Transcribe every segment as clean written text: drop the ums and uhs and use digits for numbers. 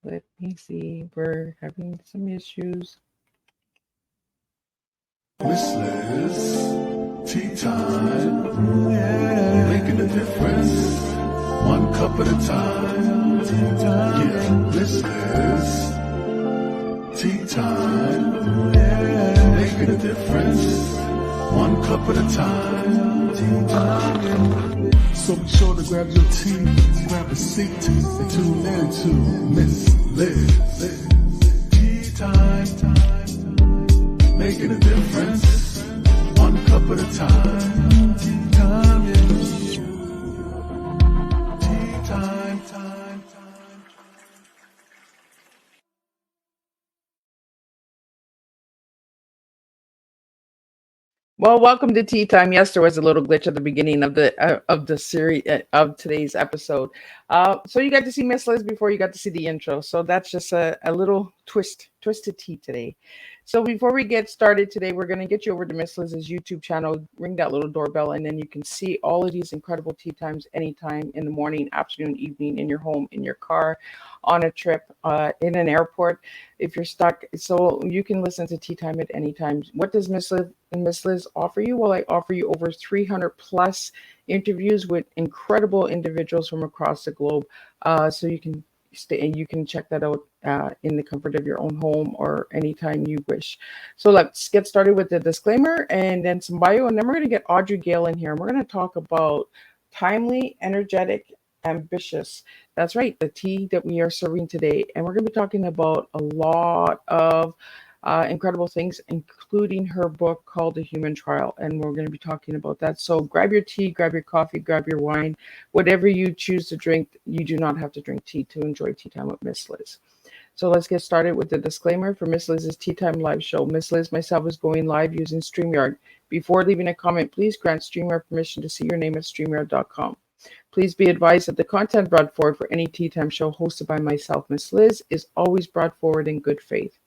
Let me see. We're having some issues. Miss Liz, tea time, making a difference, one cup at a time. Yeah, Miss Liz, tea time, making a difference, one cup at a time. So be sure to grab your tea, grab a seat, and tune in to Miss Liz, tea time. Making a difference, one cup at a time. Tea time, yeah. Tea time, time. Well, welcome to Tea Time. Yes, there was a little glitch at the beginning of the series of today's episode. So you got to see Miss Liz before you got to see the intro. So that's just a little twisted tea today. So before we get started today, we're going to get you over to Miss Liz's YouTube channel. Ring that little doorbell, and then you can see all of these incredible tea times anytime in the morning, afternoon, evening, in your home, in your car, on a trip, in an airport. If you're stuck, so you can listen to Tea Time at any time. What does Miss Liz offer you? Well, I offer you over 300 plus interviews with incredible individuals from across the globe. So you can stay and you can check that out in the comfort of your own home or anytime you wish. So let's get started with the disclaimer and then some bio, and then we're going to get Audrey Gale in here. And we're going to talk about timely, energetic, ambitious. That's right, the tea that we are serving today. And we're going to be talking about a lot of incredible things, including her book called The Human Trial. And we're going to be talking about that. So grab your tea, grab your coffee, grab your wine, whatever you choose to drink. You do not have to drink tea to enjoy Tea Time with Miss Liz. So let's get started with the disclaimer for Miss Liz's Tea Time live show. Miss Liz, myself, is going live using StreamYard. Before leaving a comment, please grant StreamYard permission to see your name at StreamYard.com. Please be advised that the content brought forward for any Tea Time show hosted by myself, Miss Liz, is always brought forward in good faith.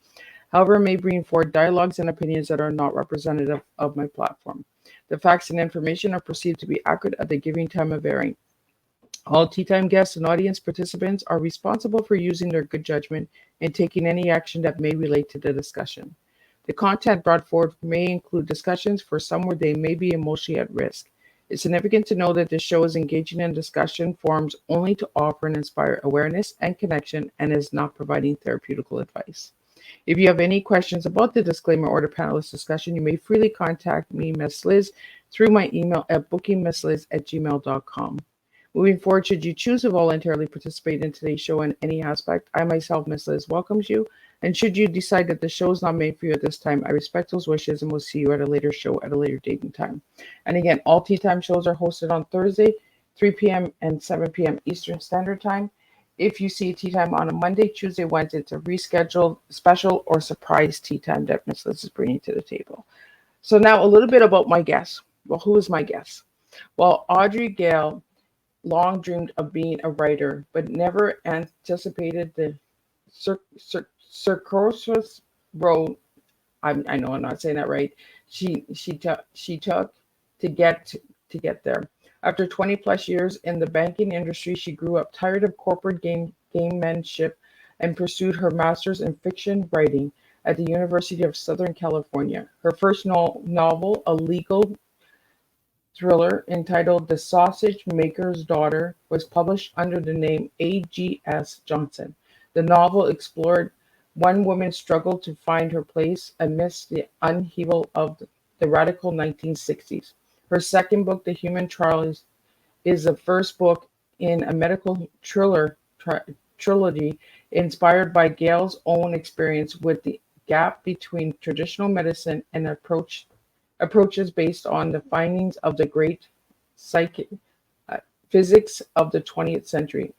However, it may bring forward dialogues and opinions that are not representative of my platform. The facts and information are perceived to be accurate at the given time of airing. All Tea Time guests and audience participants are responsible for using their good judgment and taking any action that may relate to the discussion. The content brought forward may include discussions for some where they may be emotionally at risk. It's significant to know that this show is engaging in discussion forums only to offer and inspire awareness and connection and is not providing therapeutical advice. If you have any questions about the disclaimer or the panelist discussion, you may freely contact me, Miss Liz, through my email at bookingmissliz@gmail.com. Moving forward, should you choose to voluntarily participate in today's show in any aspect, I myself, Miss Liz, welcomes you. And should you decide that the show is not made for you at this time, I respect those wishes and will see you at a later show at a later date and time. And again, all Tea Time shows are hosted on Thursday, 3 p.m. and 7 p.m. Eastern Standard Time. If you see Tea Time on a Monday, Tuesday, Wednesday, it's a rescheduled, special, or surprise Tea Time that Miss Liz is bringing to the table. So now a little bit about my guest. Well, who is my guest? Well, Audrey Gale long dreamed of being a writer, but never anticipated the circuitous road. I know I'm not saying that right. She took to get there. After 20 plus years in the banking industry, she grew up tired of corporate gamemanship and pursued her master's in fiction writing at the University of Southern California. Her first novel, a legal thriller entitled The Sausage Maker's Daughter, was published under the name A.G.S. Johnson. The novel explored one woman's struggle to find her place amidst the upheaval of the radical 1960s. Her second book, The Human Trial, is the first book in a medical trilogy inspired by Gale's own experience with the gap between traditional medicine and approaches based on the findings of the great physics of the 20th century.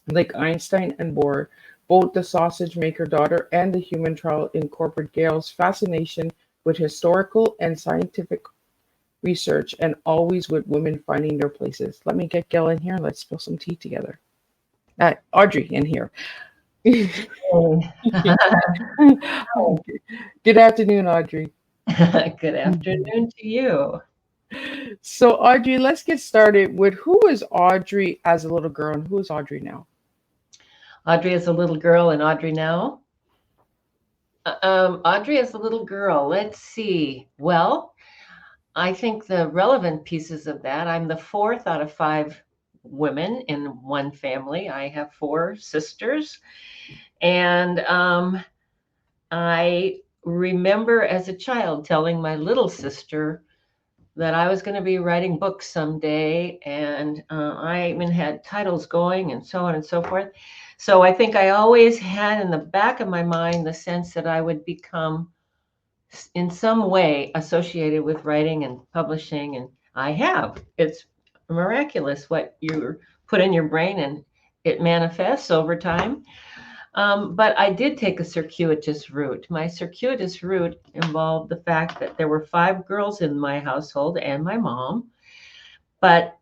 Like Einstein and Bohr, both The Sausage Maker Daughter and The Human Trial incorporate Gale's fascination with historical and scientific research, and always with women finding their places. Let me get Gale in here. Let's spill some tea together. Audrey in here. Good afternoon, Audrey. Good afternoon to you. So, Audrey, let's get started with who was Audrey as a little girl and who is Audrey now? Audrey is a little girl and Audrey now. Audrey is a little girl. Let's see. Well, I think the relevant pieces of that, I'm the fourth out of five women in one family. I have four sisters. And I remember as a child telling my little sister that I was going to be writing books someday. And I even had titles going and so on and so forth. So I think I always had in the back of my mind the sense that I would become in some way associated with writing and publishing. And I have. It's miraculous what you put in your brain and it manifests over time. But I did take a circuitous route. My circuitous route involved the fact that there were five girls in my household and my mom, but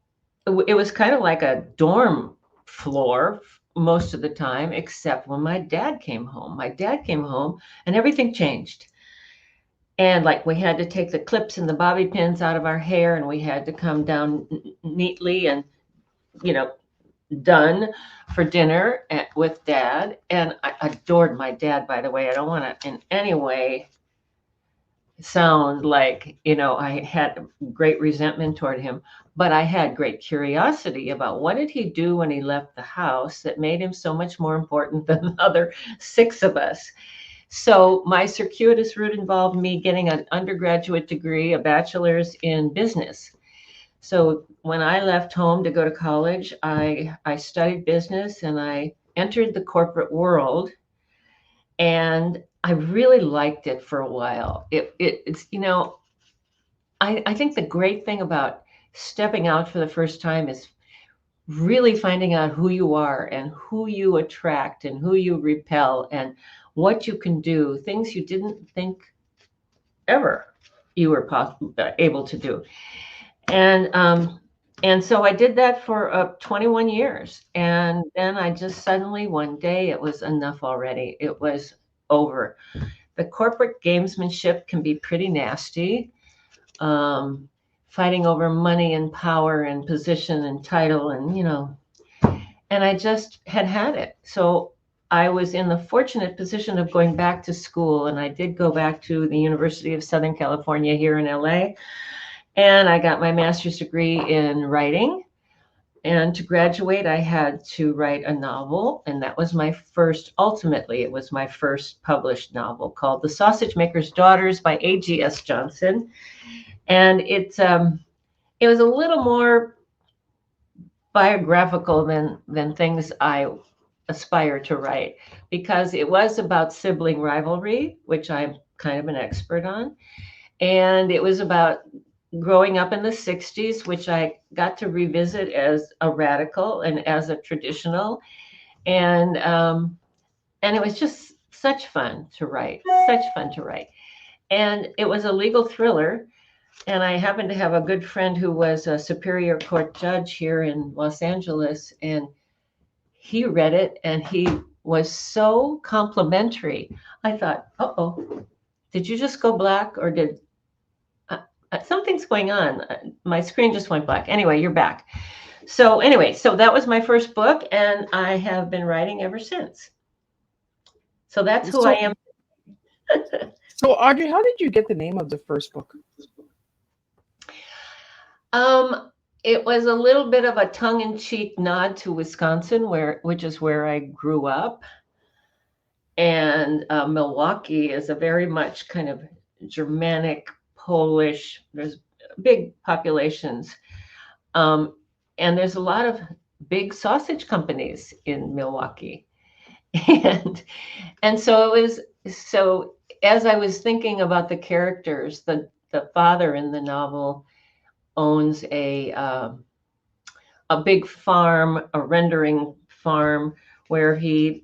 it was kind of like a dorm floor most of the time, except when my dad came home. My dad came home and everything changed. And like we had to take the clips and the bobby pins out of our hair and we had to come down neatly and, you know, done for dinner with dad. And I adored my dad, by the way. I don't want to in any way sound like, you know, I had great resentment toward him, but I had great curiosity about what did he do when he left the house that made him so much more important than the other six of us. So my circuitous route involved me getting an undergraduate degree, a bachelor's in business. So when I left home to go to college, I studied business and I entered the corporate world, and I really liked it for a while. It's, you know, I think the great thing about stepping out for the first time is really finding out who you are and who you attract and who you repel and what you can do, things you didn't think ever you were able to do. And so I did that for 21 years. And then I just suddenly one day it was enough already. It was over. The corporate gamesmanship can be pretty nasty. Fighting over money and power and position and title and, you know, and I just had it. So I was in the fortunate position of going back to school. And I did go back to the University of Southern California here in LA. And I got my master's degree in writing. And to graduate, I had to write a novel. And that was my first, ultimately, it was my first published novel called The Sausage Maker's Daughters by A.G.S. Johnson. And it was a little more biographical than things I aspire to write, because it was about sibling rivalry, which I'm kind of an expert on. And it was about growing up in the 60s, which I got to revisit as a radical and as a traditional. And it was just such fun to write, such fun to write. And it was a legal thriller. And I happened to have a good friend who was a Superior Court judge here in Los Angeles. And he read it and he was so complimentary. I thought, uh-oh, did you just go black or did something's going on? My screen just went black. Anyway, you're back. So anyway, so that was my first book and I have been writing ever since. So that's who I am. So Audrey, how did you get the name of the first book? It was a little bit of a tongue-in-cheek nod to Wisconsin, which is where I grew up. And Milwaukee is a very much kind of Germanic, Polish, there's big populations. And there's a lot of big sausage companies in Milwaukee. And so it was, so as I was thinking about the characters, the father in the novel owns a big farm, a rendering farm, where he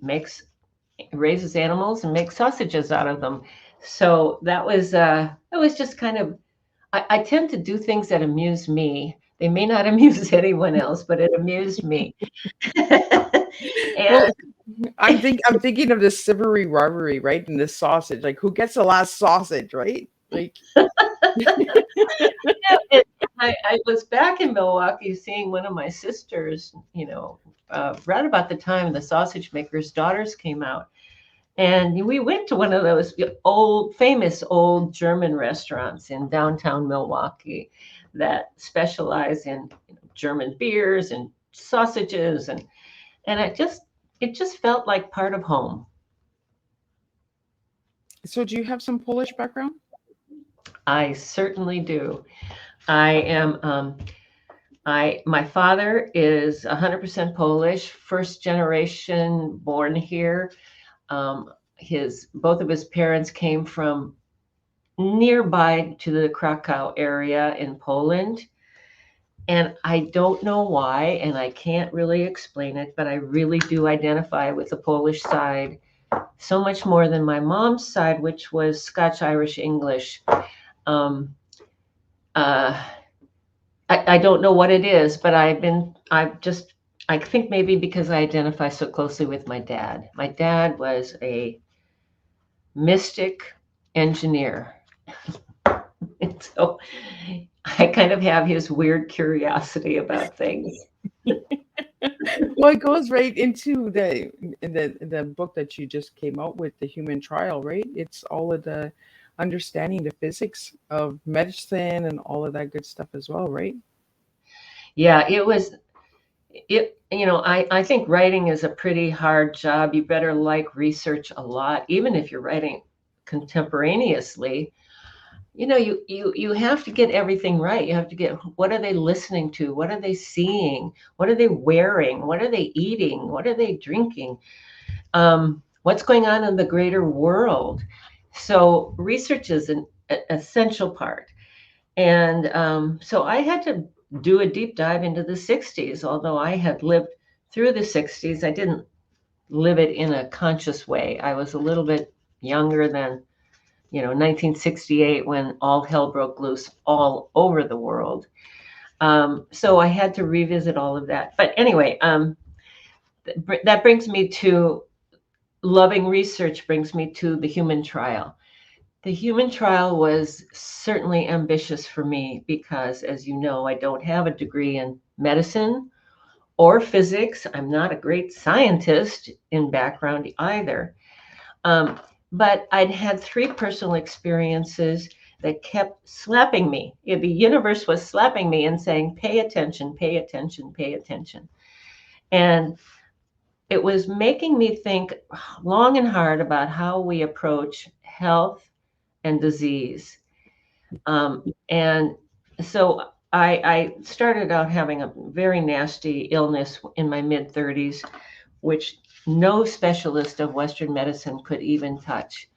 raises animals and makes sausages out of them. So that was it was just kind of, I tend to do things that amuse me. They may not amuse anyone else, but it amused me. Well, I'm thinking of this sibling rivalry, right? And this sausage, like who gets the last sausage, right? Like I was back in Milwaukee seeing one of my sisters, right about the time the Sausage Maker's Daughters came out. And we went to one of those famous old German restaurants in downtown Milwaukee that specialize in German beers and sausages, and it just felt like part of home. So, do you have some Polish background? I certainly do. I am. My father is 100% Polish, first generation born here. His both of his parents came from nearby to the Krakow area in Poland. And I don't know why, and I can't really explain it, but I really do identify with the Polish side so much more than my mom's side, which was Scotch, Irish, English. Um, uh, I don't know what it is, but I think maybe because I identify so closely with my dad. My dad was a mystic engineer. And so I kind of have his weird curiosity about things. Well, it goes right into the book that you just came out with, The Human Trial, right? It's all of the understanding the physics of medicine and all of that good stuff as well, right? Yeah, I think writing is a pretty hard job. You better like research a lot, even if you're writing contemporaneously. You have to get everything right. You have to get, what are they listening to? What are they seeing? What are they wearing? What are they eating? What are they drinking? What's going on in the greater world? So research is an essential part. And so I had to do a deep dive into the 60s. Although I had lived through the 60s, I didn't live it in a conscious way. I was a little bit younger than 1968, when all hell broke loose all over the world. So I had to revisit all of that. But anyway, that brings me to loving research, brings me to the human trial. The human trial was certainly ambitious for me because, as you know, I don't have a degree in medicine or physics. I'm not a great scientist in background either. Um, but I'd had 3 personal experiences that kept slapping me. The universe was slapping me and saying, pay attention, pay attention, pay attention. And it was making me think long and hard about how we approach health and disease. And so I started out having a very nasty illness in my mid-30s, which no specialist of Western medicine could even touch.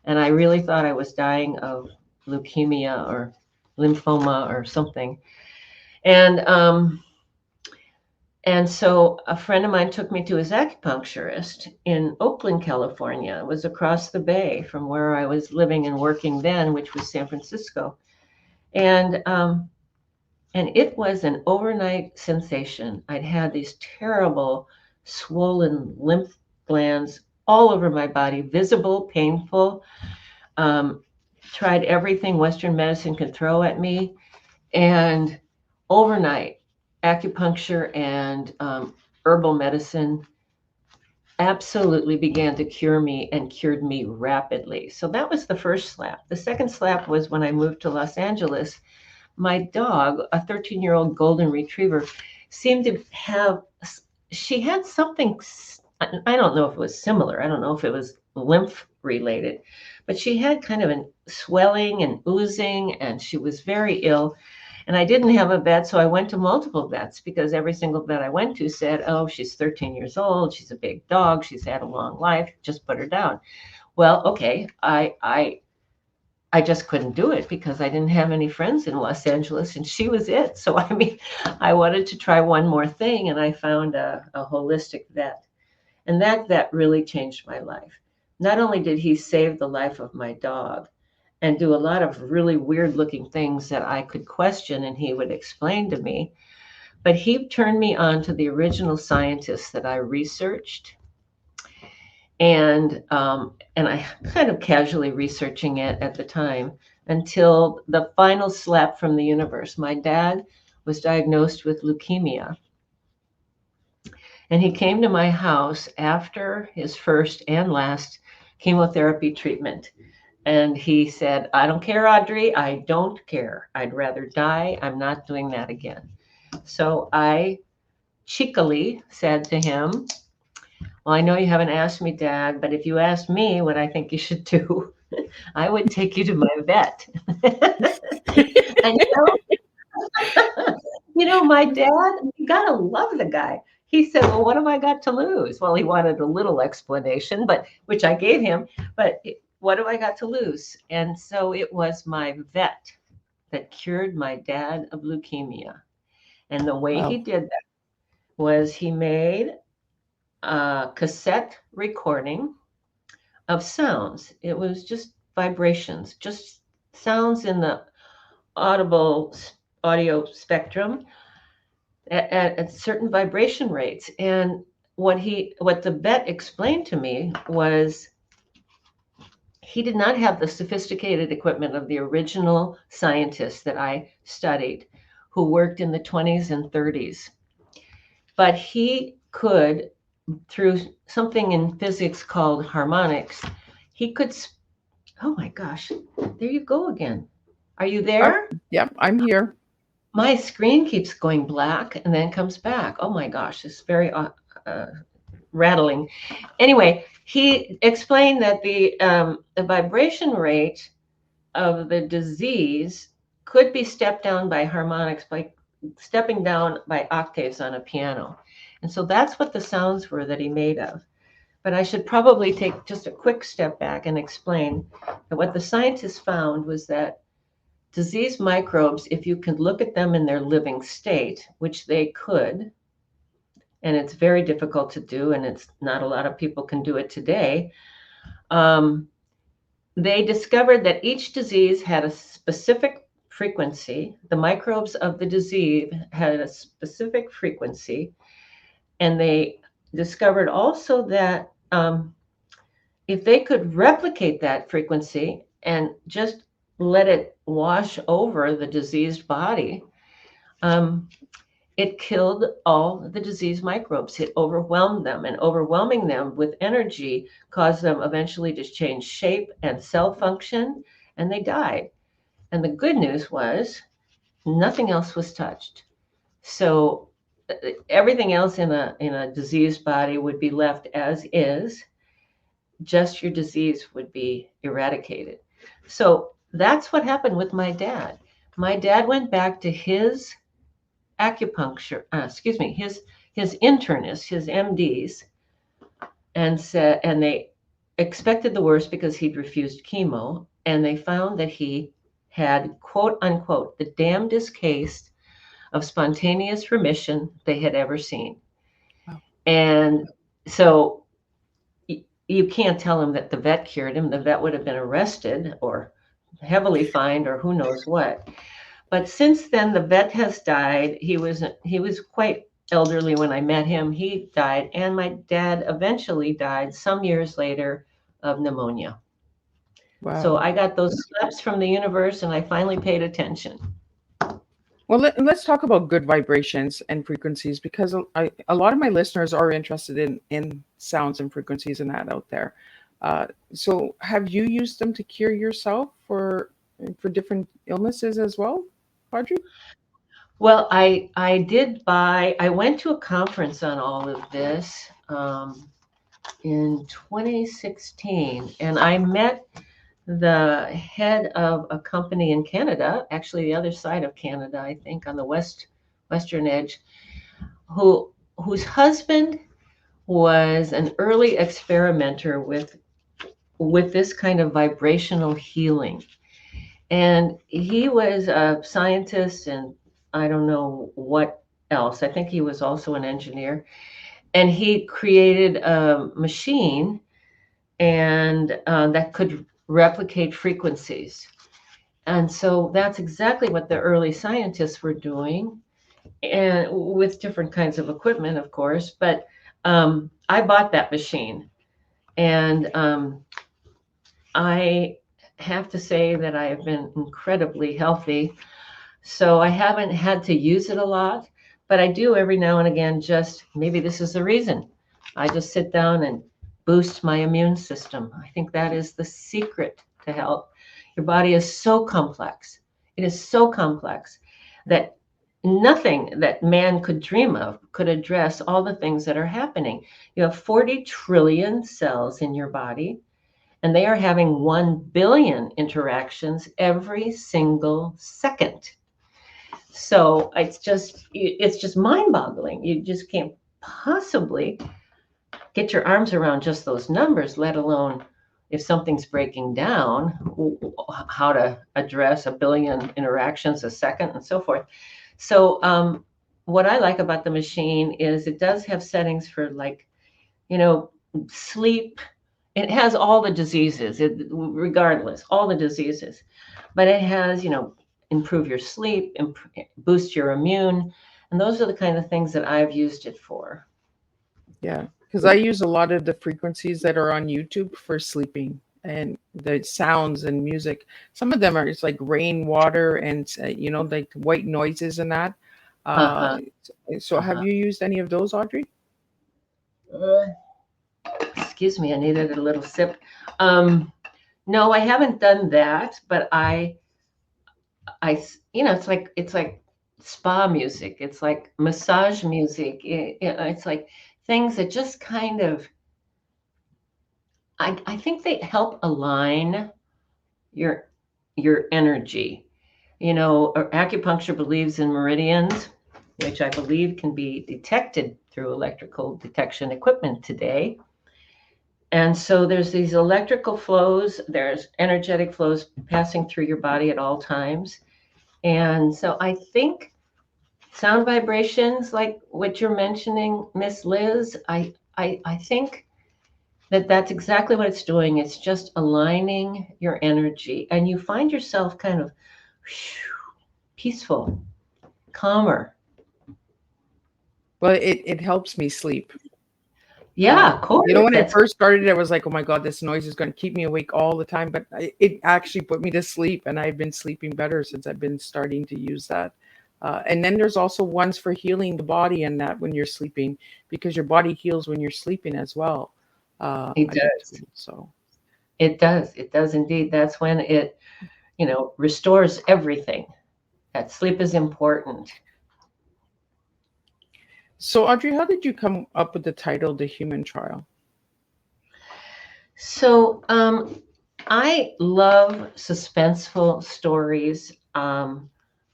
And I really thought I was dying of leukemia or lymphoma or something. And so a friend of mine took me to his acupuncturist in Oakland, California. It was across the bay from where I was living and working then, which was San Francisco. And it was an overnight sensation. I'd had these terrible swollen lymph glands all over my body, visible, painful. Tried everything Western medicine could throw at me. And overnight, acupuncture and herbal medicine absolutely began to cure me and cured me rapidly. So that was the first slap. The second slap was when I moved to Los Angeles. My dog, a 13-year-old golden retriever, seemed to she had something, I don't know if it was similar. I don't know if it was lymph related, but she had kind of a swelling and oozing, and she was very ill. And I didn't have a vet, so I went to multiple vets because every single vet I went to said, oh, she's 13 years old. She's a big dog. She's had a long life. Just put her down. Well, okay, I just couldn't do it because I didn't have any friends in Los Angeles, and she was it. So, I wanted to try one more thing, and I found a holistic vet. And that vet really changed my life. Not only did he save the life of my dog and do a lot of really weird looking things that I could question and he would explain to me, but he turned me on to the original scientists that I researched. And I kind of casually researching it at the time, until the final slap from the universe. My dad was diagnosed with leukemia, and he came to my house after his first and last chemotherapy treatment. And he said, I don't care, Audrey. I don't care. I'd rather die. I'm not doing that again. So I cheekily said to him, well, I know you haven't asked me, Dad, but if you asked me what I think you should do, I would take you to my vet. And my dad, you gotta love the guy. He said, well, what have I got to lose? Well, he wanted a little explanation, but which I gave him, but what have I got to lose? And so it was my vet that cured my dad of leukemia. And the way he did that was he made a cassette recording of sounds. It was just vibrations, just sounds in the audio spectrum at certain vibration rates. And what the vet explained to me was he did not have the sophisticated equipment of the original scientists that I studied, who worked in the 20s and 30s. But he could, through something in physics called harmonics, he could, oh my gosh, there you go again. Are you there? Yeah, I'm here. My screen keeps going black and then comes back. Oh my gosh, it's very rattling. Anyway, he explained that the vibration rate of the disease could be stepped down by harmonics, by stepping down by octaves on a piano. And so that's what the sounds were that he made of. But I should probably take just a quick step back and explain that what the scientists found was that disease microbes, if you can look at them in their living state, which they could, and it's very difficult to do, and it's not a lot of people can do it today, they discovered that each disease had a specific frequency. The microbes of the disease had a specific frequency, and they discovered also that if they could replicate that frequency and just let it wash over the diseased body, it killed all the disease microbes. It overwhelmed them, and overwhelming them with energy caused them eventually to change shape and cell function, and they died. And the good news was nothing else was touched. So everything else in a diseased body would be left as is. Just your disease would be eradicated. So that's what happened with my dad. My dad went back to his acupuncture, his internist, his MDs, and they expected the worst because he'd refused chemo, and they found that he had, quote unquote, the damnedest case of spontaneous remission they had ever seen. Wow. And so you can't tell him that the vet cured him. The vet would have been arrested or heavily fined or who knows what. But since then, the vet has died. He was quite elderly when I met him. He died, and my dad eventually died some years later of pneumonia. Wow. So I got those slaps from the universe, and I finally paid attention. Well, let's talk about good vibrations and frequencies, because a lot of my listeners are interested in sounds and frequencies and that out there. So have you used them to cure yourself for different illnesses as well, Audrey? Well, I went to a conference on all of this in 2016, and I met the head of a company in Canada, actually the other side of Canada, I think, on the western edge, whose husband was an early experimenter with this kind of vibrational healing. And he was a scientist, and I don't know what else. I think he was also an engineer. And he created a machine and that could replicate frequencies. And so that's exactly what the early scientists were doing, and with different kinds of equipment, of course. But I bought that machine, and I have to say that I have been incredibly healthy. So I haven't had to use it a lot, but I do every now and again. Just maybe this is the reason. I just sit down and boost my immune system. I think that is the secret to health. Your body is so complex. It is so complex that nothing that man could dream of could address all the things that are happening. You have 40 trillion cells in your body, and they are having 1 billion interactions every single second. So it's just mind-boggling. You just can't possibly get your arms around just those numbers, let alone if something's breaking down, how to address 1 billion interactions a second and so forth. So what I like about the machine is it does have settings for, like, sleep. It has all the diseases, regardless, all the diseases. But it has, improve your sleep, boost your immune. And those are the kind of things that I've used it for. Yeah, because I use a lot of the frequencies that are on YouTube for sleeping and the sounds and music. Some of them are it's like rainwater and like white noises and that. Uh, Uh-huh. so have Uh-huh. you used any of those, Audrey? Excuse me, I needed a little sip. No, I haven't done that, but it's like spa music. It's like massage music. It's like things that just kind of, I think they help align your your energy. Acupuncture believes in meridians, which I believe can be detected through electrical detection equipment today. And so there's these electrical flows, there's energetic flows passing through your body at all times. And so I think sound vibrations, like what you're mentioning, Miss Liz, I think that that's exactly what it's doing. It's just aligning your energy, and you find yourself kind of peaceful, calmer. Well, it helps me sleep. Yeah, of course. When I That's first started, I was like, "Oh my God, this noise is going to keep me awake all the time." But it actually put me to sleep, and I've been sleeping better since I've been starting to use that. And then there's also ones for healing the body and that when you're sleeping, because your body heals when you're sleeping as well. it I get does. to. So, It does. It does indeed. That's when it, restores everything. That sleep is important. so Audrey, how did you come up with the title, The Human Trial? So, I love suspenseful stories.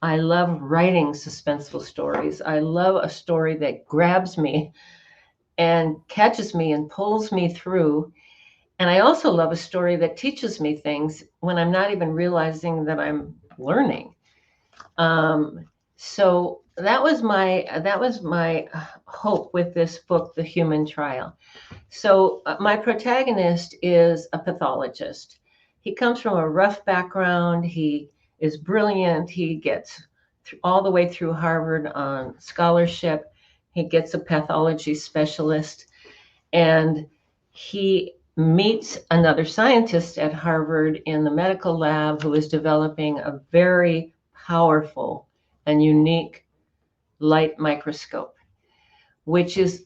I love writing suspenseful stories. I love a story that grabs me and catches me and pulls me through. And I also love a story that teaches me things when I'm not even realizing that I'm learning. So that was my hope with this book, The Human Trial. So my protagonist is a pathologist. He comes from a rough background. He is brilliant. He gets all the way through Harvard on scholarship. He gets a pathology specialist, and he meets another scientist at Harvard in the medical lab who is developing a very powerful and unique light microscope, which is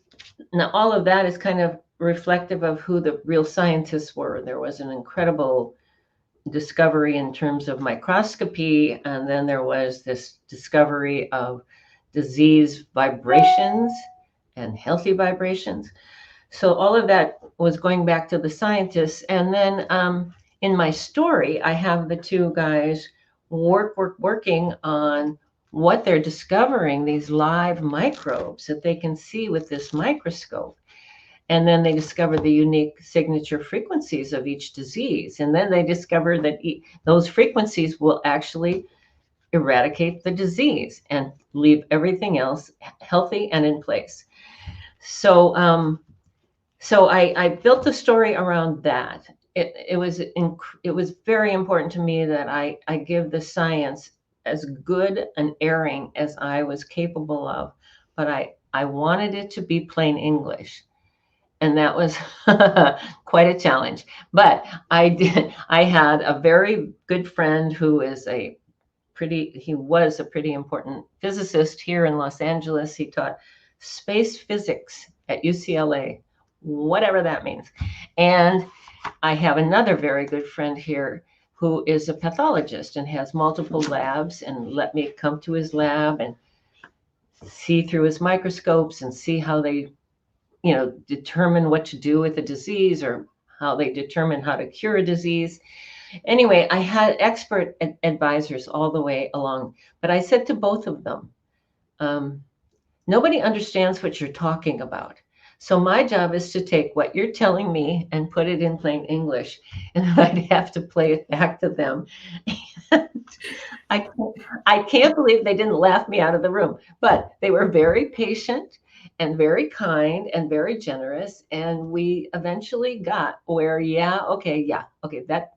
now all of that is kind of reflective of who the real scientists were. There was an incredible discovery in terms of microscopy, and then there was this discovery of disease vibrations and healthy vibrations. So all of that was going back to the scientists. And then in my story, I have the two guys working on what they're discovering, these live microbes that they can see with this microscope. And then they discover the unique signature frequencies of each disease. And then they discover that those frequencies will actually eradicate the disease and leave everything else healthy and in place. So I built the story around that. It was very important to me that I give the science as good an airing as I was capable of, but I wanted it to be plain English. and that was quite a challenge. But I had a very good friend who is he was a pretty important physicist here in Los Angeles. He taught space physics at UCLA, whatever that means. And I have another very good friend here who is a pathologist and has multiple labs, and let me come to his lab and see through his microscopes and see how they, determine what to do with a disease, or how they determine how to cure a disease. Anyway, I had expert advisors all the way along, but I said to both of them, nobody understands what you're talking about. So my job is to take what you're telling me and put it in plain English, and I'd have to play it back to them. I can't believe they didn't laugh me out of the room, but they were very patient and very kind and very generous. And we eventually got where, okay, that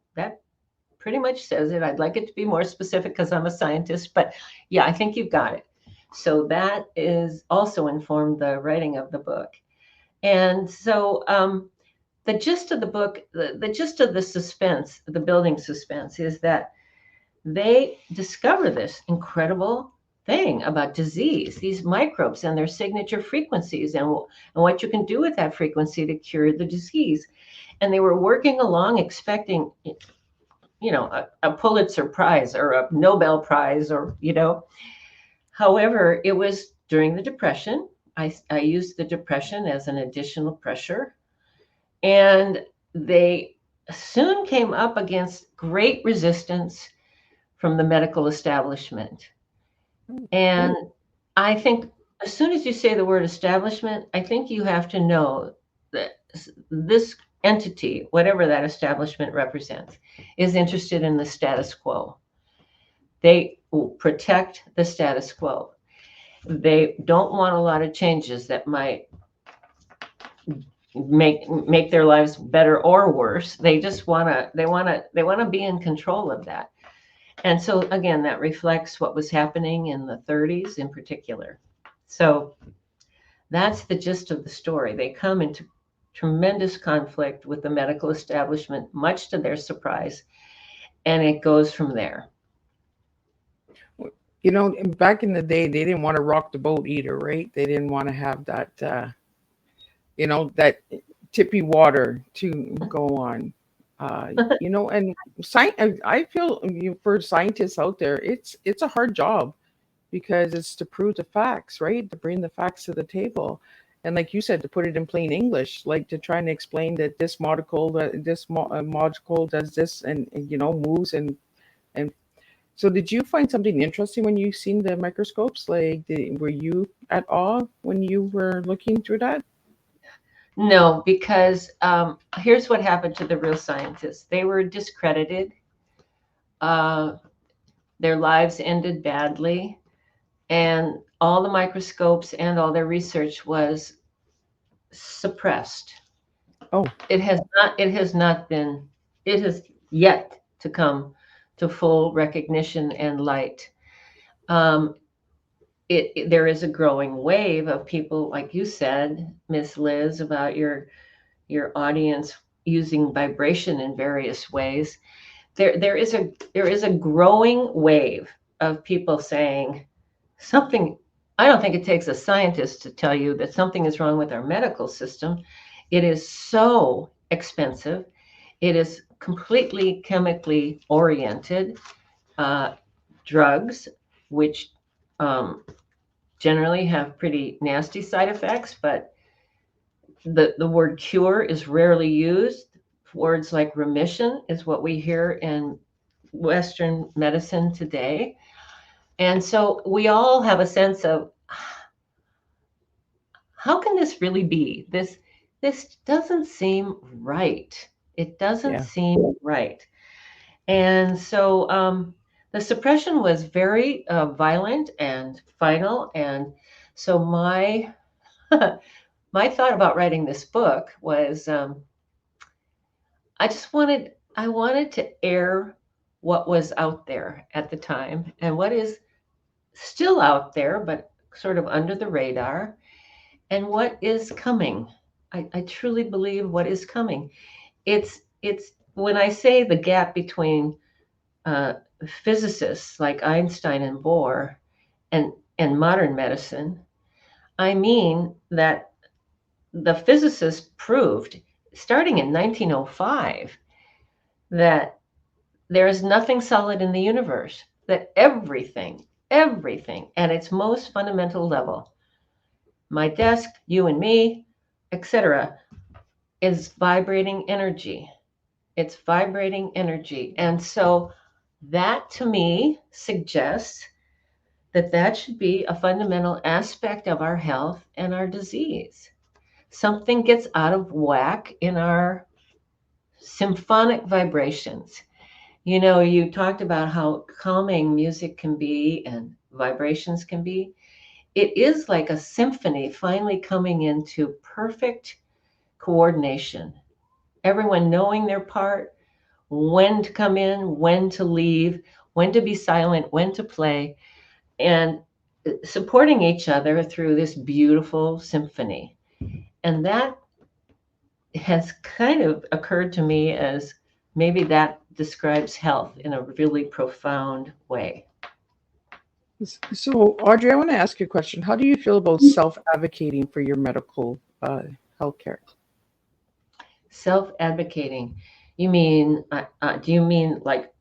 pretty much says it. I'd like it to be more specific because I'm a scientist, but yeah, I think you've got it. So that is also informed the writing of the book. And so the gist of the book, the gist of the suspense, the building suspense, is that they discover this incredible thing about disease, these microbes and their signature frequencies, and what you can do with that frequency to cure the disease. And they were working along expecting, a Pulitzer Prize or a Nobel Prize, or, However, it was during the Depression. I used the Depression as an additional pressure. And they soon came up against great resistance from the medical establishment. And I think as soon as you say the word establishment, I think you have to know that this entity, whatever that establishment represents, is interested in the status quo. They will protect the status quo. They don't want a lot of changes that might make their lives better or worse. They just want to be in control of that. And so again, that reflects what was happening in the 30s in particular. So that's the gist of the story. They come into tremendous conflict with the medical establishment, much to their surprise, and it goes from there. Back in the day, they didn't want to rock the boat either, right? They didn't want to have that, that tippy water to go on. And I feel for scientists out there, it's a hard job, because it's to prove the facts, right? To bring the facts to the table. And like you said, to put it in plain English, like to try and explain that this molecule, molecule does this, and moves, and so did you find something interesting when you seen the microscopes? Like, were you at awe when you were looking through that? No, because here's what happened to the real scientists. They were discredited. Their lives ended badly, and all the microscopes and all their research was suppressed. Oh, it has yet to come to full recognition and light. There is a growing wave of people, like you said, Miss Liz, about your audience using vibration in various ways. There is a growing wave of people saying something. I don't think it takes a scientist to tell you that something is wrong with our medical system. It is so expensive. It is completely chemically oriented. Drugs, which generally have pretty nasty side effects, but the word cure is rarely used. Words like remission is what we hear in Western medicine today. And so we all have a sense of, how can this really be? This doesn't seem right. It doesn't seem right. And so the suppression was very violent and final. And so my my thought about writing this book was, I wanted to air what was out there at the time, and what is still out there, but sort of under the radar, and what is coming. I truly believe what is coming. It's when I say the gap between uh, physicists like Einstein and Bohr and modern medicine, I mean that the physicists proved, starting in 1905, that there is nothing solid in the universe, that everything at its most fundamental level, my desk, you and me, etc., is vibrating energy. It's vibrating energy. And so that to me suggests that that should be a fundamental aspect of our health and our disease. Something gets out of whack in our symphonic vibrations. You know, you talked about how calming music can be and vibrations can be. It is like a symphony finally coming into perfect coordination. Everyone knowing their part, when to come in, when to leave, when to be silent, when to play, and supporting each other through this beautiful symphony. And that has kind of occurred to me as maybe that describes health in a really profound way. So, Audrey, I want to ask you a question. How do you feel about self-advocating for your medical healthcare? Self advocating. You mean, do you mean like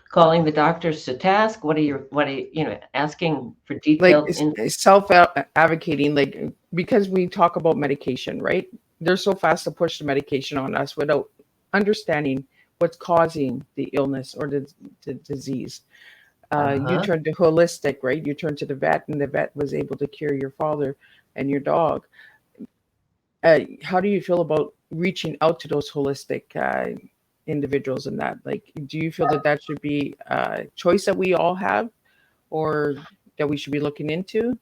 calling the doctors to task? What are you know, asking for Like detailed in? self-advocating, like because we talk about medication, right? They're so fast to push the medication on us without understanding what's causing the illness or the disease. You Uh-huh. turned to holistic, right? You turned to the vet, and the vet was able to cure your father and your dog. How do you feel about reaching out to those holistic individuals in that? Like, do you feel that that should be a choice that we all have, or that we should be looking into?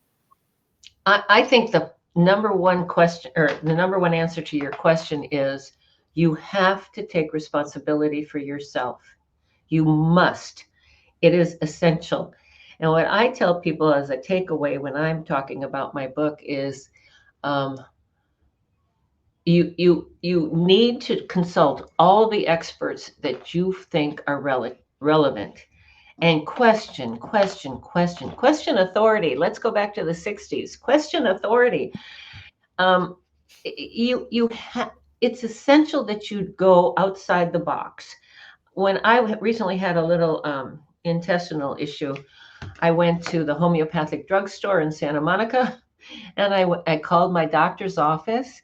I think the number one question, or the number one answer to your question is you have to take responsibility for yourself. You must. It is essential. And what I tell people as a takeaway when I'm talking about my book is um, you need to consult all the experts that you think are relevant and question authority. Let's go back to the 60s. Question authority. um, you have, it's essential that you go outside the box. When I recently had a little intestinal issue, I went to the homeopathic drugstore in Santa Monica, and I called my doctor's office,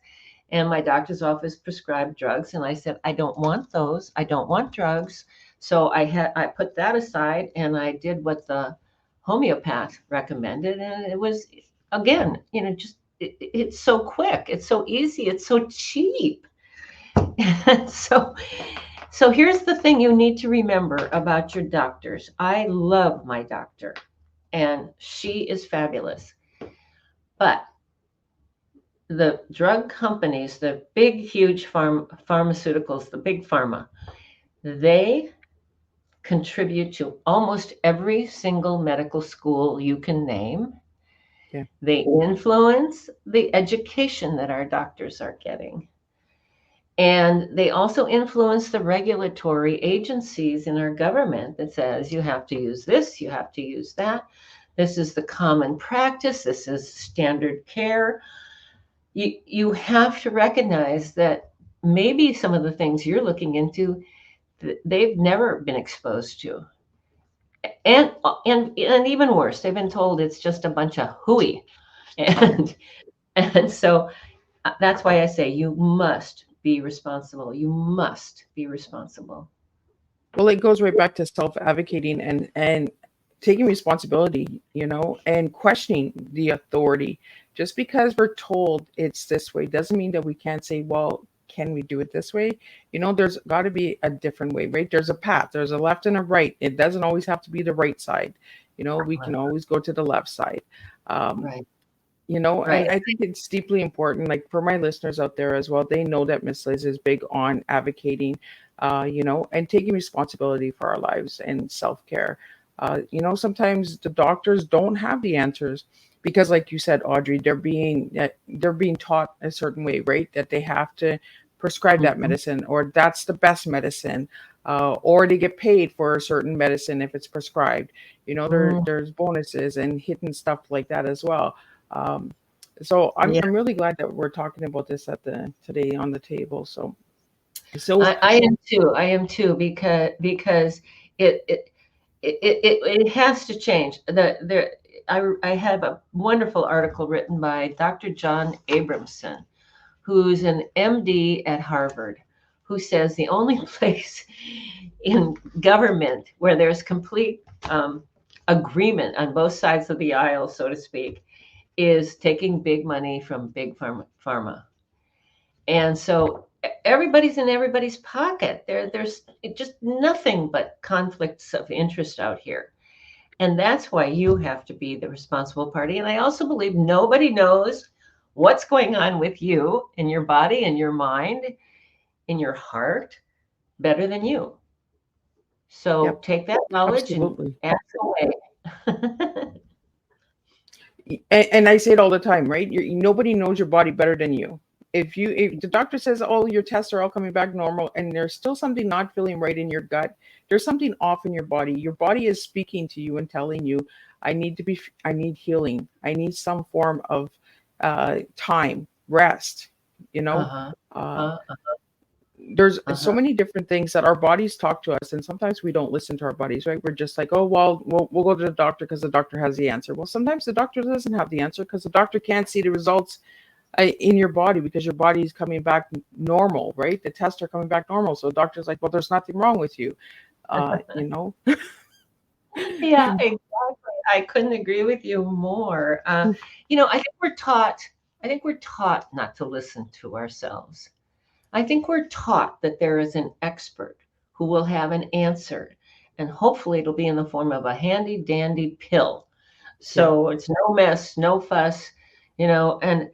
and my doctor's office prescribed drugs, and I said, I don't want those, I don't want drugs. So I put that aside, and I did what the homeopath recommended, and it was, again, you know, just it's so quick, it's so easy, it's so cheap. And so here's the thing you need to remember about your doctors. I love my doctor, and she is fabulous. But the drug companies, the big, huge pharmaceuticals, the big pharma, they contribute to almost every single medical school you can name. Yeah. They influence the education that our doctors are getting. And they also influence the regulatory agencies in our government that says you have to use this, you have to use that. This is the common practice, this is standard care. You have to recognize that maybe some of the things you're looking into, they've never been exposed to. And even worse, they've been told it's just a bunch of hooey. And and so that's why I say you must be responsible. You must be responsible. Well, it goes right back to self-advocating and taking responsibility, and questioning the authority. Just because we're told it's this way doesn't mean that we can't say, well, can we do it this way? There's got to be a different way, right? There's a path, there's a left and a right. It doesn't always have to be the right side. We can always go to the left side. Um, Right. and Right. I think it's deeply important, like for my listeners out there as well, they know that Miss Liz is big on advocating, and taking responsibility for our lives and self care. Sometimes the doctors don't have the answers, because like you said, Audrey, they're being taught a certain way, right? That they have to prescribe that Mhm. medicine, or that's the best medicine, or they get paid for a certain medicine if it's prescribed. Mm, There's bonuses and hidden stuff like that as well. Um, so yeah, I'm really glad that we're talking about this at the today on the table. So I am too. I am too because it it it has to change. I have a wonderful article written by Dr. John Abramson, who's an MD at Harvard, who says the only place in government where there's complete agreement on both sides of the aisle, so to speak, is taking big money from big pharma. And so everybody's in everybody's pocket. There's just nothing but conflicts of interest out here. And that's why you have to be the responsible party. And I also believe nobody knows what's going on with you in your body, in your mind, in your heart better than you. yep, So take that knowledge and absolutely. act away. And I say it all the time, right? Nobody knows your body better than you. If the doctor says, "Oh, your tests are all coming back normal," and there's still something not feeling right in your gut, there's something off in your body. Your body is speaking to you and telling you, I need healing. I need some form of time, rest. You know, Uh-huh. uh, Uh-huh. there's so Uh-huh. many different things that our bodies talk to us, and sometimes we don't listen to our bodies, right? We're just like, oh well, we'll go to the doctor because the doctor has the answer. Well, sometimes the doctor doesn't have the answer because the doctor can't see the results in your body, because your body is coming back normal, right? The tests are coming back normal, so the doctor's like, well, there's nothing wrong with you. You know. Yeah, exactly. I couldn't agree with you more. I think we're taught not to listen to ourselves. I think we're taught that there is an expert who will have an answer, and hopefully it'll be in the form of a handy dandy pill. Yeah, So it's no mess, no fuss, you know, and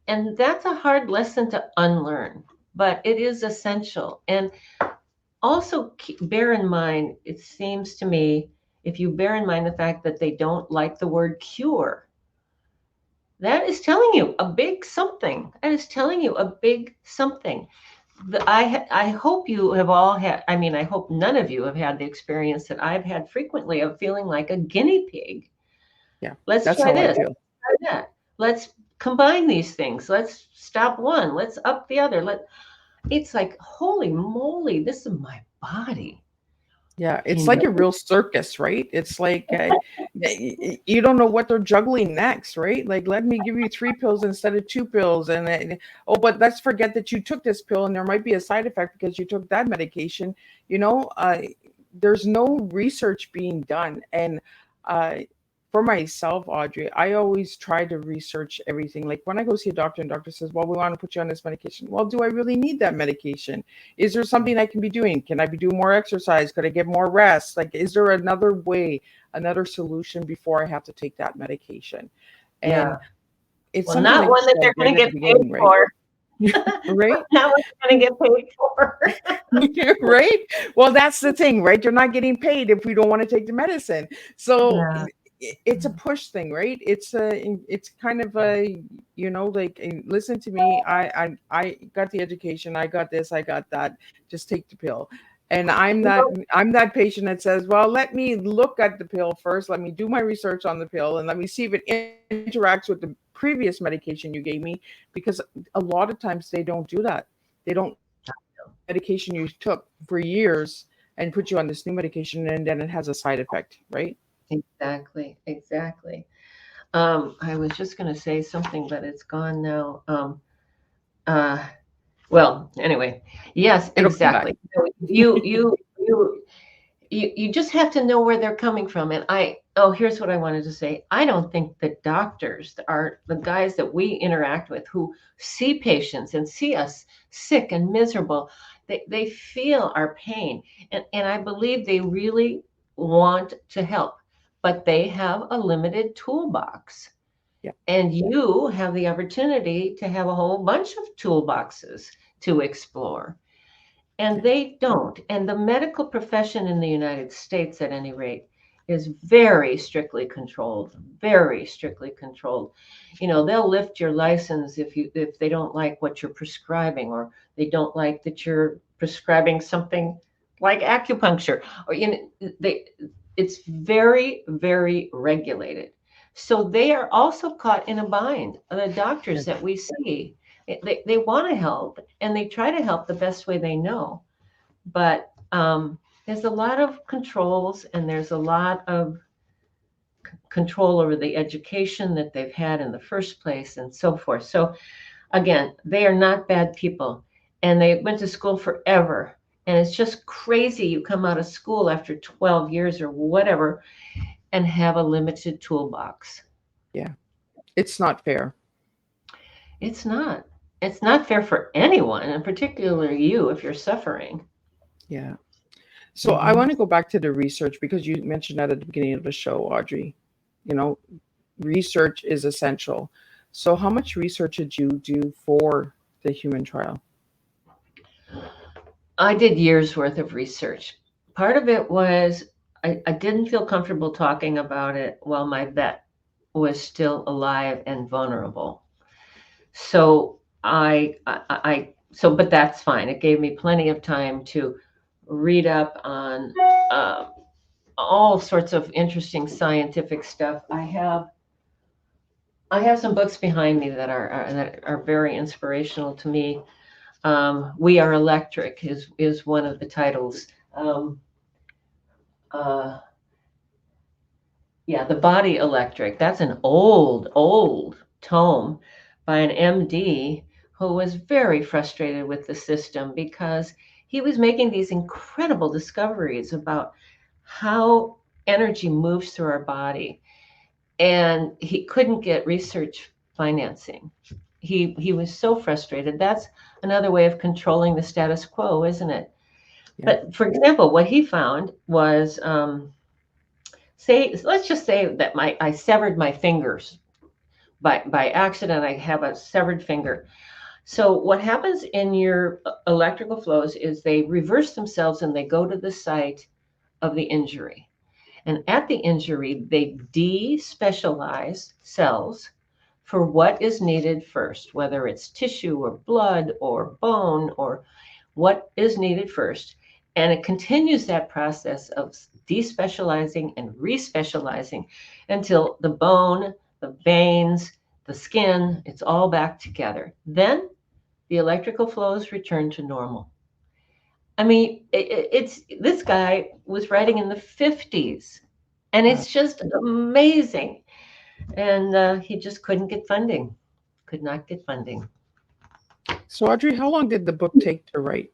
and that's a hard lesson to unlearn, but it is essential. And also bear in mind, it seems to me, if you bear in mind the fact that they don't like the word cure, that is telling you a big something. That is telling you a big something. I hope you have all had, I mean, I hope none of you have had the experience that I've had frequently of feeling like a guinea pig. yeah, Let's that's try how I this, feel. try that. Let's combine these things. Let's stop one. Let's up the other. It's like, holy moly, this is my body. Yeah, it's You like know? a real circus, right? It's like you don't know what they're juggling next, right? Like, let me give you three pills instead of two pills, and then, oh, but let's forget that you took this pill, and there might be a side effect because you took that medication. You know, there's no research being done, and uh, for myself, Audrey, I always try to research everything. Like when I go see a doctor, and doctor says, "Well, we want to put you on this medication." Well, do I really need that medication? Is there something I can be doing? Can I be doing more exercise? Could I get more rest? Like, is there another way, another solution before I have to take that medication? And Yeah. it's Well, something not that you one that they're said right going to at the get paid beginning, right? for. Right? Not one they're going to get paid for. Right? Well, that's the thing, right? You're not getting paid if we don't want to take the medicine. So Yeah. it's a push thing, right? It's kind of a, like, listen to me. I got the education. I got this. I got that. Just take the pill. And You know, I'm that patient that says, well, let me look at the pill first. Let me do my research on the pill, and let me see if it interacts with the previous medication you gave me, because a lot of times they don't do that. They don't take the medication you took for years and put you on this new medication, and then it has a side effect, right? exactly. Exactly. I was just going to say something, but it's gone now. Uh, well, anyway, yes, It'll come back. exactly. So you just have to know where they're coming from. And here's what I wanted to say. I don't think the doctors are the guys that we interact with who see patients and see us sick and miserable. They feel our pain. And I believe they really want to help, but they have a limited toolbox. Yeah. And you have the opportunity to have a whole bunch of toolboxes to explore. And Yeah. they don't. And the medical profession in the United States, at any rate, is very strictly controlled, very strictly controlled. They'll lift your license if they don't like what you're prescribing, or they don't like that you're prescribing something like acupuncture, or it's very, very regulated. So they are also caught in a bind. The doctors that we see, they want to help, and they try to help the best way they know. But there's a lot of controls, and there's a lot of control over the education that they've had in the first place, and so forth. So again, they are not bad people, and they went to school forever. And it's just crazy. You come out of school after 12 years or whatever and have a limited toolbox. Yeah. It's not fair. It's not. It's not fair for anyone, and particularly you if you're suffering. Yeah. So I want to go back to the research, because you mentioned that at the beginning of the show, Audrey. You know, research is essential. So how much research did you do for the human trial? I did years worth of research. Part of it was I didn't feel comfortable talking about it while my vet was still alive and vulnerable. So but that's fine. It gave me plenty of time to read up on all sorts of interesting scientific stuff. I have some books behind me that are very inspirational to me. We Are Electric is one of the titles. The Body Electric. That's an old tome by an MD who was very frustrated with the system because he was making these incredible discoveries about how energy moves through our body, and he couldn't get research financing. He was so frustrated. That's another way of controlling the status quo, isn't it? Yeah. But for example, what he found was, let's just say that I severed my fingers by accident. I have a severed finger. So what happens in your electrical flows is they reverse themselves and they go to the site of the injury. And at the injury, they despecialize cells for what is needed first, whether it's tissue or blood or bone or what is needed first. And it continues that process of despecializing and respecializing until the bone, the veins, the skin, it's all back together. Then the electrical flows return to normal. I mean, this guy was writing in the 50s, and it's just amazing. And he just couldn't get funding, could not get funding. So Audrey, how long did the book take to write?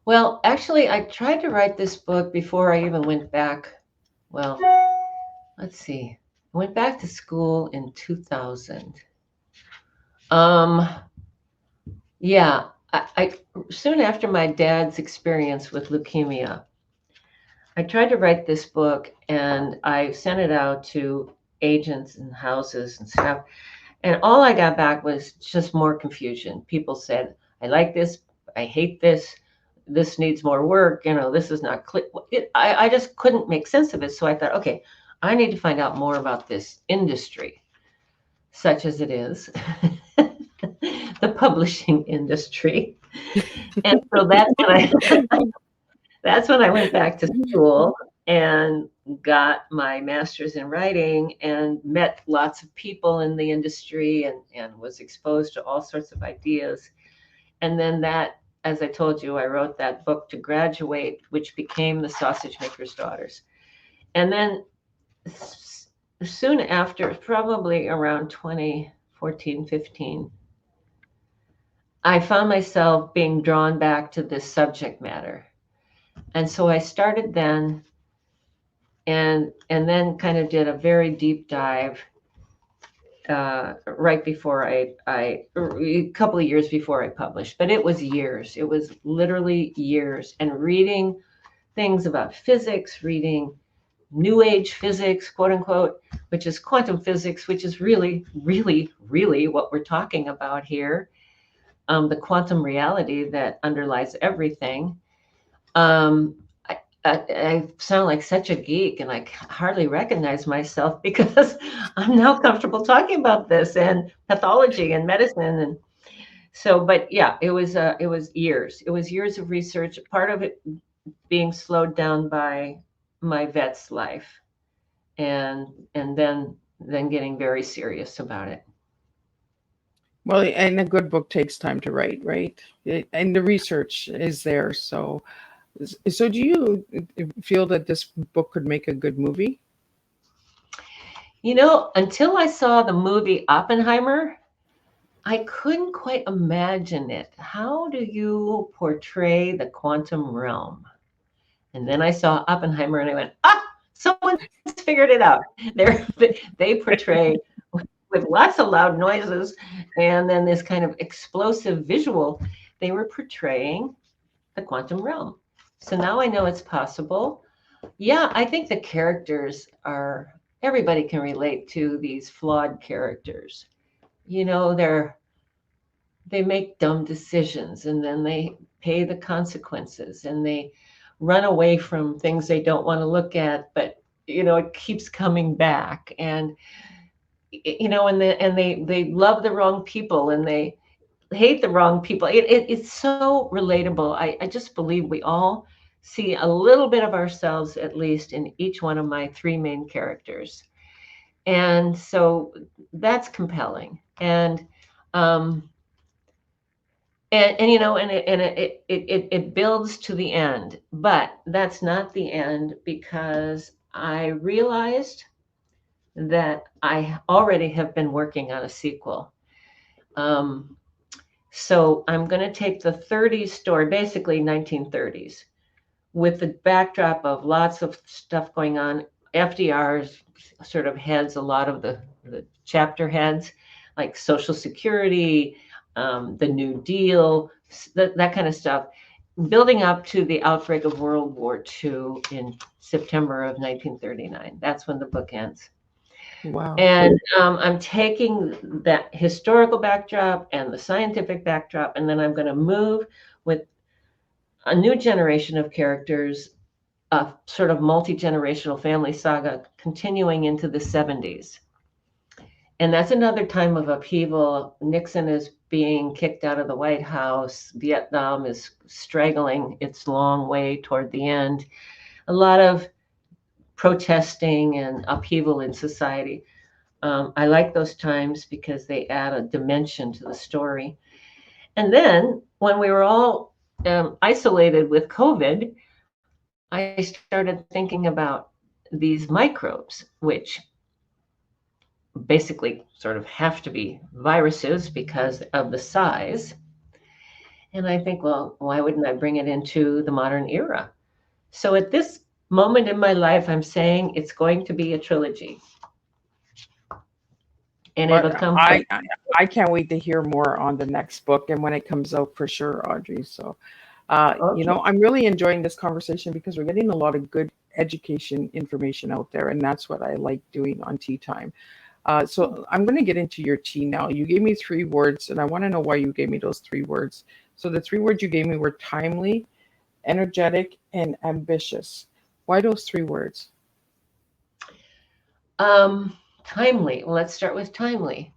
Well, actually, I tried to write this book before I even went back. Well, let's see. I went back to school in 2000. Yeah, I soon after my dad's experience with leukemia, I tried to write this book, and I sent it out to agents and houses and stuff. And all I got back was just more confusion. People said, I like this, I hate this. This needs more work. This is not clear. I just couldn't make sense of it. So I thought, okay, I need to find out more about this industry, such as it is, the publishing industry. And so that's when I went back to school and got my master's in writing and met lots of people in the industry and was exposed to all sorts of ideas. And then that, as I told you, I wrote that book to graduate, which became The Sausage Maker's Daughters. And then soon after, probably around 2014, 15, I found myself being drawn back to this subject matter. And so I started then and then kind of did a very deep dive right before a couple of years before I published, but it was years. It was literally years, and reading things about physics, reading new age physics, quote unquote, which is quantum physics, which is really, really, really what we're talking about here. The quantum reality that underlies everything. I sound like such a geek, and I hardly recognize myself because I'm now comfortable talking about this and pathology and medicine. And so, but yeah, it was years. It was years of research. Part of it being slowed down by my vet's life, and then getting very serious about it. Well, and a good book takes time to write, right? And the research is there. So do you feel that this book could make a good movie? You know, until I saw the movie Oppenheimer, I couldn't quite imagine it. How do you portray the quantum realm? And then I saw Oppenheimer and I went, ah, someone's figured it out. They portray with lots of loud noises and then this kind of explosive visual, they were portraying the quantum realm. So now I know it's possible. Yeah, I think the characters are, everybody can relate to these flawed characters. You know, they make dumb decisions and then they pay the consequences and they run away from things they don't want to look at, but you know, it keeps coming back. And you know, and they love the wrong people and they hate the wrong people. It's so relatable. I just believe we all see a little bit of ourselves, at least, in each one of my three main characters. And so that's compelling. Um, and you know, it builds to the end, but that's not the end because I realized that I already have been working on a sequel. Um, So I'm going to take the 30s story, basically 1930s, with the backdrop of lots of stuff going on. FDR sort of heads a lot of the chapter heads, like Social Security, the New Deal, that kind of stuff, building up to the outbreak of World War II in September of 1939. That's when the book ends. Wow. And I'm taking that historical backdrop and the scientific backdrop, and then I'm going to move with a new generation of characters, a sort of multi-generational family saga continuing into the 70s. And that's another time of upheaval. Nixon is being kicked out of the White House. Vietnam is straggling its long way toward the end. A lot of protesting and upheaval in society. I like those times because they add a dimension to the story. And then when we were all isolated with COVID, I started thinking about these microbes, which basically sort of have to be viruses because of the size. And I think, well, why wouldn't I bring it into the modern era? So at this moment in my life, I'm saying it's going to be a trilogy. And it'll But come from. I can't wait to hear more on the next book and when it comes out for sure, Audrey. So, you Okay. know, I'm really enjoying this conversation because we're getting a lot of good education information out there, and that's what I like doing on Tea Time. So I'm going to get into your tea now. You gave me three words, and I want to know why you gave me those three words. So the three words you gave me were timely, energetic, and ambitious. Why those three words? Timely. Well, let's start with timely.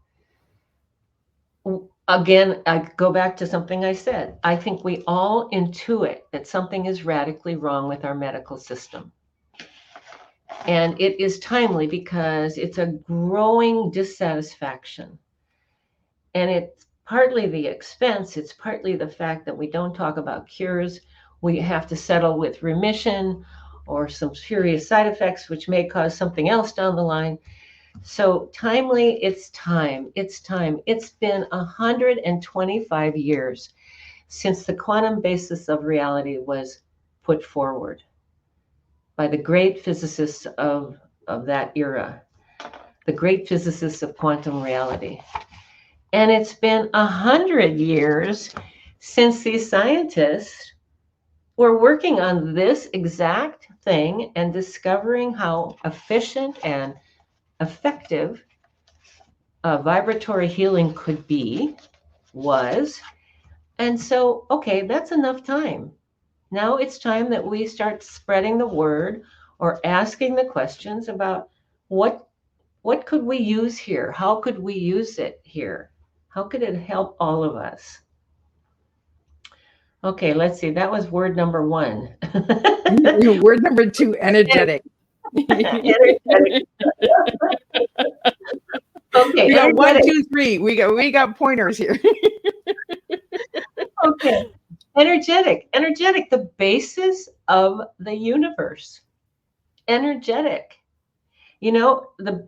Again, I go back to something I said. I think we all intuit that something is radically wrong with our medical system. And it is timely because it's a growing dissatisfaction. And it's partly the expense, it's partly the fact that we don't talk about cures. We have to settle with remission or some serious side effects, which may cause something else down the line. So timely, it's time. It's time. It's been 125 years since the quantum basis of reality was put forward by the great physicists of that era, the great physicists of quantum reality. And it's been 100 years since these scientists were working on this exact thing and discovering how efficient and effective vibratory healing was. And so, okay, that's enough time. Now it's time that we start spreading the word or asking the questions about what what could we use here? How could we use it here? How could it help all of us? Okay, let's see. That was word number one. Word number two, energetic. Energetic. Okay, We got one, energetic. two, three. We got pointers here. Okay. Energetic. Energetic, the basis of the universe. Energetic. You know, the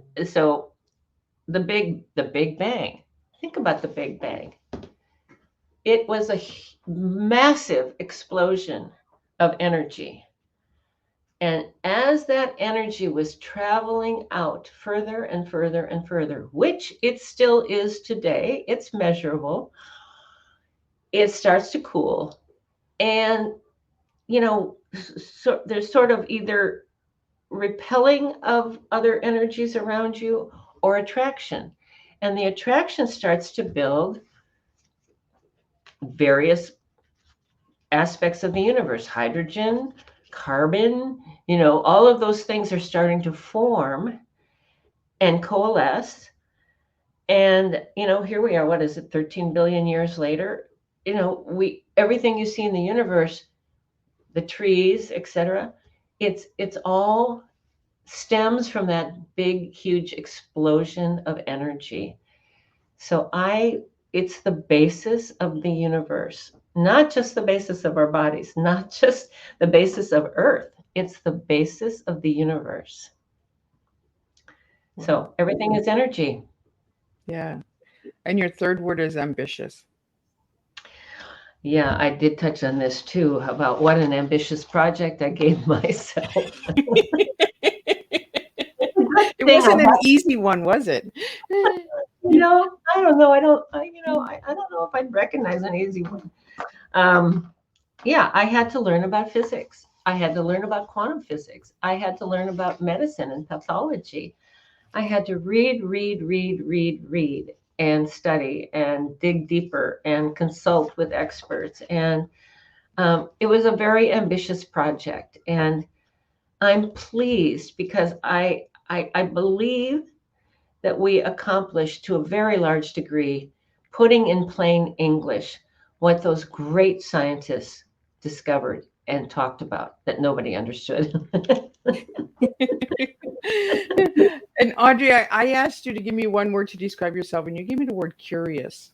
Big Bang. Think about the Big Bang. It was a massive explosion of energy. And as that energy was traveling out further and further and further, which it still is today, it's measurable, it starts to cool. And, so there's sort of either repelling of other energies around you or attraction. And the attraction starts to build various aspects of the universe, hydrogen, carbon, all of those things are starting to form and coalesce. And, here we are, what is it, 13 billion years later? We everything you see in the universe, the trees, etc., it's all stems from that big, huge explosion of energy. So it's the basis of the universe, not just the basis of our bodies, not just the basis of Earth. It's the basis of the universe. So everything is energy. Yeah. And your third word is ambitious. Yeah, I did touch on this too about what an ambitious project I gave myself. It wasn't an easy one, was it? I don't know. I don't know if I'd recognize an easy one. Yeah, I had to learn about physics. I had to learn about quantum physics. I had to learn about medicine and pathology. I had to read, and study and dig deeper and consult with experts. And it was a very ambitious project. And I'm pleased because I believe that we accomplished to a very large degree putting in plain English what those great scientists discovered and talked about that nobody understood. And Audrey, I asked you to give me one word to describe yourself, and you gave me the word curious.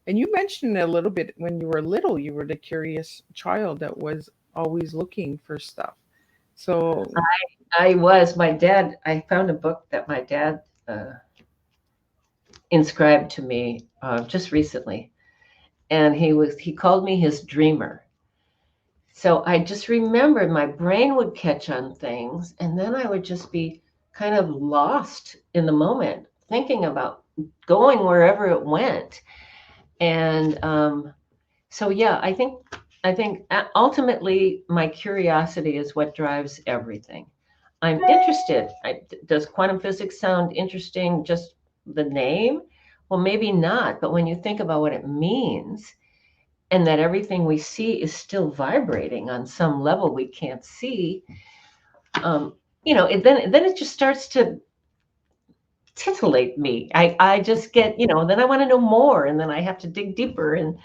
And you mentioned a little bit when you were little, you were the curious child that was always looking for stuff. So, I found a book that my dad inscribed to me just recently, and he called me his dreamer. So I just remembered my brain would catch on things, and then I would just be kind of lost in the moment, thinking about going wherever it went. And so, yeah, I think ultimately my curiosity is what drives everything. I'm interested. Does quantum physics sound interesting? Just the name? Well, maybe not. But when you think about what it means, and that everything we see is still vibrating on some level we can't see, then it just starts to titillate me. I just get, then I want to know more, and then I have to dig deeper,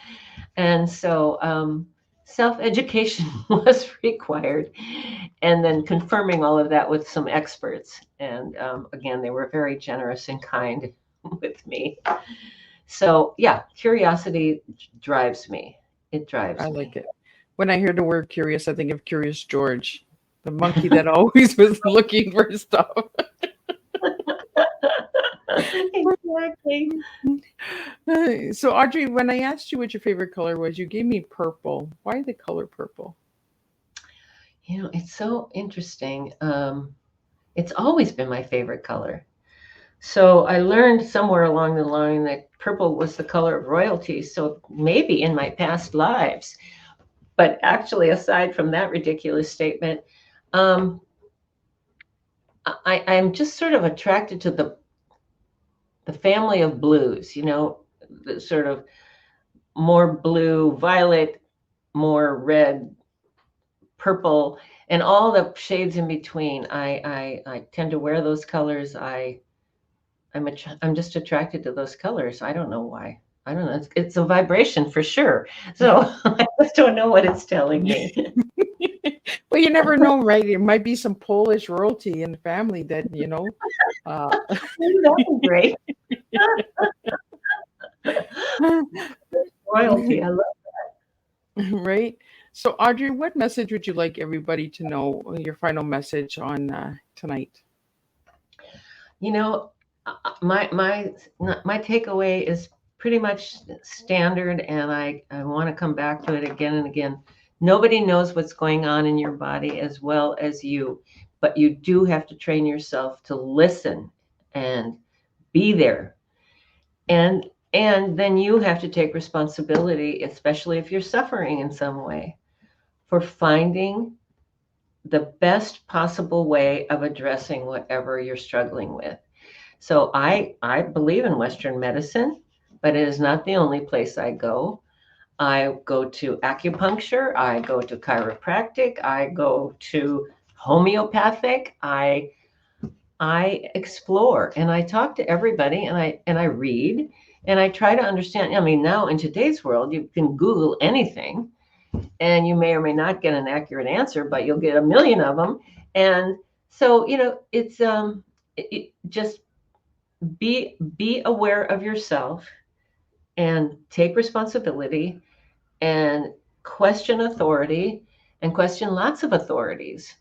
and so self-education was required, and then confirming all of that with some experts. And again, they were very generous and kind with me. So yeah, curiosity drives me. It drives I me. like it. When I hear the word curious, I think of Curious George, the monkey that always was looking for stuff. Exactly. So, Audrey, when I asked you what your favorite color was, you gave me purple. Why the color purple? It's so interesting. It's always been my favorite color. So I learned somewhere along the line that purple was the color of royalty. So maybe in my past lives, but actually, aside from that ridiculous statement, um, I'm just sort of attracted to the family of blues. The sort of more blue, violet, more red, purple, and all the shades in between. I tend to wear those colors. I'm just attracted to those colors. I don't know why. I don't know. It's a vibration for sure. So I just don't know what it's telling me. Well, you never know, right? It might be some Polish royalty in the family that, That was great. Royalty. I love. right? So, Audrey, what message would you like everybody to know? Your final message on tonight? You know, my takeaway is pretty much standard, and I want to come back to it again and again. Nobody knows what's going on in your body as well as you, but you do have to train yourself to listen and be there. And then you have to take responsibility, especially if you're suffering in some way, for finding the best possible way of addressing whatever you're struggling with. So I believe in Western medicine, but it is not the only place I go. I go to acupuncture, I go to chiropractic, I go to homeopathic, I explore and I talk to everybody, and I read and I try to understand. I mean, now in today's world, you can Google anything and you may or may not get an accurate answer, but you'll get a million of them. And so, it's just be aware of yourself and take responsibility and question authority and question lots of authorities.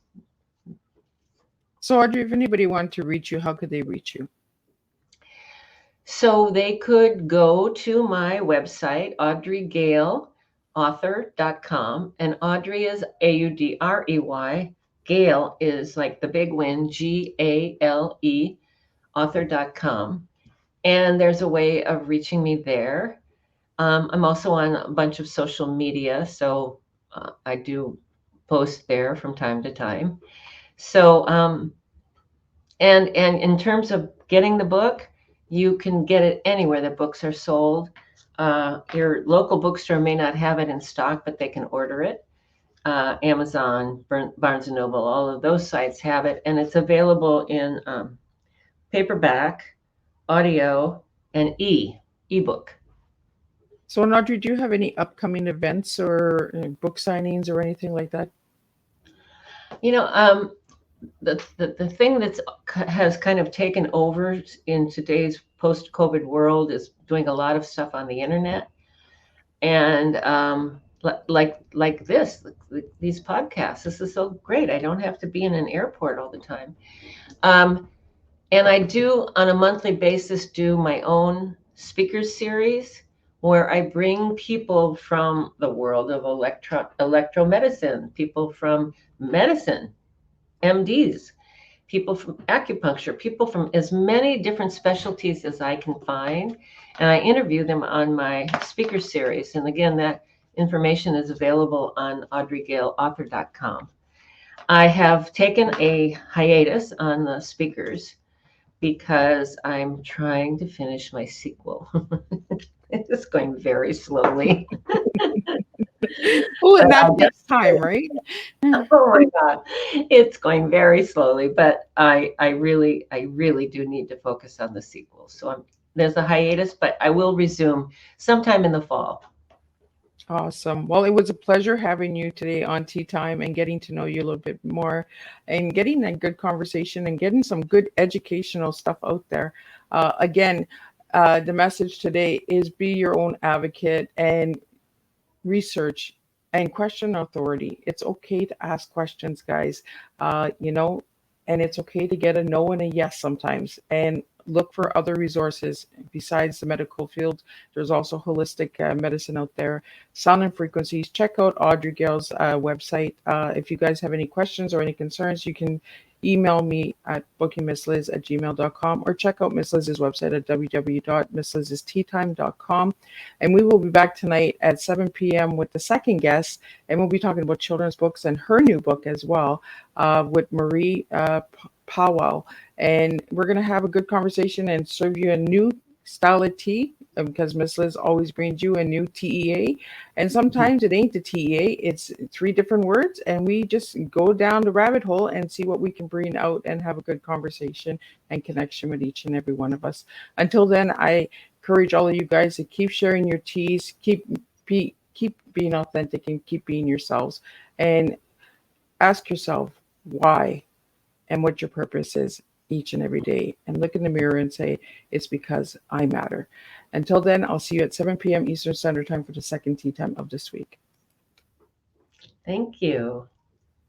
So, Audrey, if anybody wanted to reach you, how could they reach you? So they could go to my website, audreygaleauthor.com, and Audrey is Audrey. Gale is like the big wind, GALE, author.com. And there's a way of reaching me there. I'm also on a bunch of social media, so I do post there from time to time. So, and in terms of getting the book, you can get it anywhere that books are sold. Your local bookstore may not have it in stock, but they can order it. Amazon, Barnes & Noble, all of those sites have it, and it's available in paperback, audio, and ebook. So, Audrey, do you have any upcoming events or book signings or anything like that? The thing that's has kind of taken over in today's post-COVID world is doing a lot of stuff on the internet, and like these podcasts. This is so great. I don't have to be in an airport all the time, and I do on a monthly basis do my own speakers series where I bring people from the world of electromedicine, people from medicine, MDs, people from acupuncture, people from as many different specialties as I can find. And I interview them on my speaker series. And again, that information is available on audreygaleauthor.com. I have taken a hiatus on the speakers because I'm trying to finish my sequel. It's going very slowly. Oh, and that takes time, right? Oh my God, it's going very slowly, but I really do need to focus on the sequel. So there's a hiatus, but I will resume sometime in the fall. Awesome. Well, it was a pleasure having you today on Teatime and getting to know you a little bit more and getting a good conversation and getting some good educational stuff out there. Again, the message today is be your own advocate and research and question authority. It's okay to ask questions, guys. And it's okay to get a no and a yes sometimes. And look for other resources besides the medical field. There's also holistic medicine out there. Sound and frequencies. Check out Audrey Gale's website. If you guys have any questions or any concerns, you can email me at bookingmissliz@gmail.com or check out Miss Liz's website at www.misslizsteatime.com. And we will be back tonight at 7 p.m. with the second guest, and we'll be talking about children's books and her new book as well with Marie Powell. And we're going to have a good conversation and serve you a new style of tea because Miss Liz always brings you a new TEA. And sometimes it ain't the TEA, it's three different words. And we just go down the rabbit hole and see what we can bring out and have a good conversation and connection with each and every one of us. Until then, I encourage all of you guys to keep sharing your teas, keep being authentic and keep being yourselves. And ask yourself why and what your purpose is each and every day. And look in the mirror and say, it's because I matter. Until then, I'll see you at 7 p.m. Eastern Standard Time for the second tea time of this week. Thank you.